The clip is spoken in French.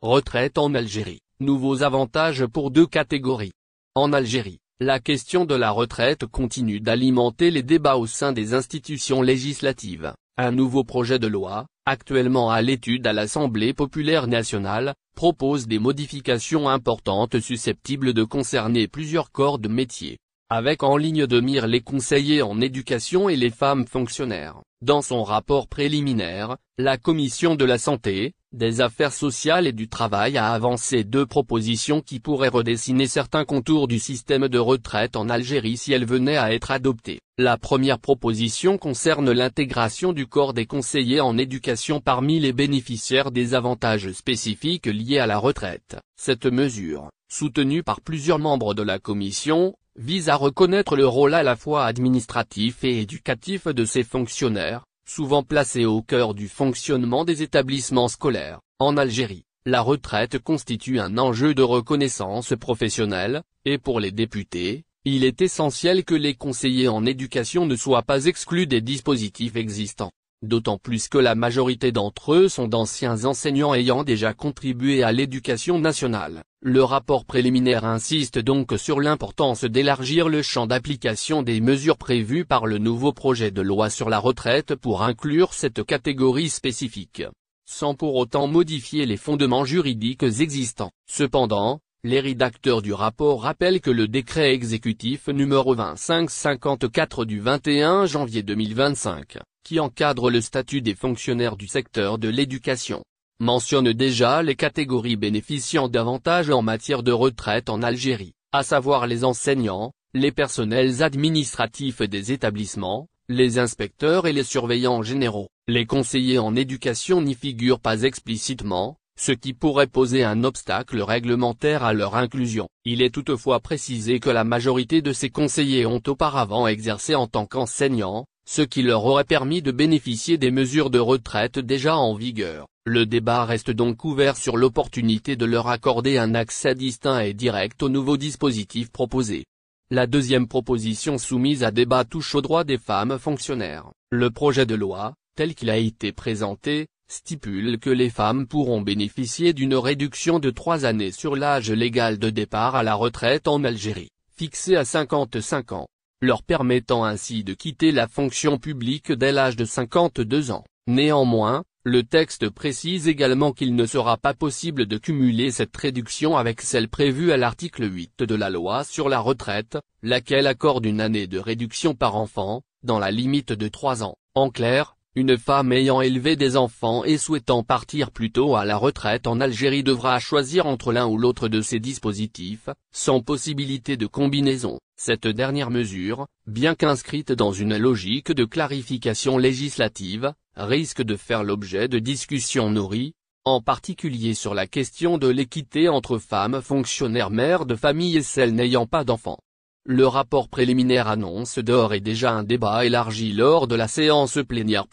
Retraite en Algérie, nouveaux avantages pour deux catégories. En Algérie, la question de la retraite continue d'alimenter les débats au sein des institutions législatives. Un nouveau projet de loi, actuellement à l'étude à l'Assemblée populaire nationale, propose des modifications importantes susceptibles de concerner plusieurs corps de métier, avec en ligne de mire les conseillers en éducation et les femmes fonctionnaires. Dans son rapport préliminaire, la Commission de la Santé, des Affaires sociales et du Travail a avancé deux propositions qui pourraient redessiner certains contours du système de retraite en Algérie si elles venaient à être adoptées. La première proposition concerne l'intégration du corps des conseillers en éducation parmi les bénéficiaires des avantages spécifiques liés à la retraite. Cette mesure, soutenue par plusieurs membres de la Commission, vise à reconnaître le rôle à la fois administratif et éducatif de ces fonctionnaires, souvent placés au cœur du fonctionnement des établissements scolaires. En Algérie, la retraite constitue un enjeu de reconnaissance professionnelle, et pour les députés, il est essentiel que les conseillers en éducation ne soient pas exclus des dispositifs existants. D'autant plus que la majorité d'entre eux sont d'anciens enseignants ayant déjà contribué à l'éducation nationale. Le rapport préliminaire insiste donc sur l'importance d'élargir le champ d'application des mesures prévues par le nouveau projet de loi sur la retraite pour inclure cette catégorie spécifique, sans pour autant modifier les fondements juridiques existants. Cependant, les rédacteurs du rapport rappellent que le décret exécutif numéro 2554 du 21 janvier 2025, qui encadre le statut des fonctionnaires du secteur de l'éducation, mentionne déjà les catégories bénéficiant d'avantages en matière de retraite en Algérie, à savoir les enseignants, les personnels administratifs des établissements, les inspecteurs et les surveillants généraux. Les conseillers en éducation n'y figurent pas explicitement, ce qui pourrait poser un obstacle réglementaire à leur inclusion. Il est toutefois précisé que la majorité de ces conseillers ont auparavant exercé en tant qu'enseignants, ce qui leur aurait permis de bénéficier des mesures de retraite déjà en vigueur. Le débat reste donc ouvert sur l'opportunité de leur accorder un accès distinct et direct au nouveau dispositif proposé. La deuxième proposition soumise à débat touche aux droits des femmes fonctionnaires. Le projet de loi, tel qu'il a été présenté, stipule que les femmes pourront bénéficier d'une réduction de 3 années sur l'âge légal de départ à la retraite en Algérie, fixé à 55 ans, leur permettant ainsi de quitter la fonction publique dès l'âge de 52 ans. Néanmoins, le texte précise également qu'il ne sera pas possible de cumuler cette réduction avec celle prévue à l'article 8 de la loi sur la retraite, laquelle accorde une année de réduction par enfant, dans la limite de 3 ans. En clair, une femme ayant élevé des enfants et souhaitant partir plus tôt à la retraite en Algérie devra choisir entre l'un ou l'autre de ces dispositifs, sans possibilité de combinaison. Cette dernière mesure, bien qu'inscrite dans une logique de clarification législative, risque de faire l'objet de discussions nourries, en particulier sur la question de l'équité entre femmes fonctionnaires mères de famille et celles n'ayant pas d'enfants. Le rapport préliminaire annonce d'ores et déjà un débat élargi lors de la séance plénière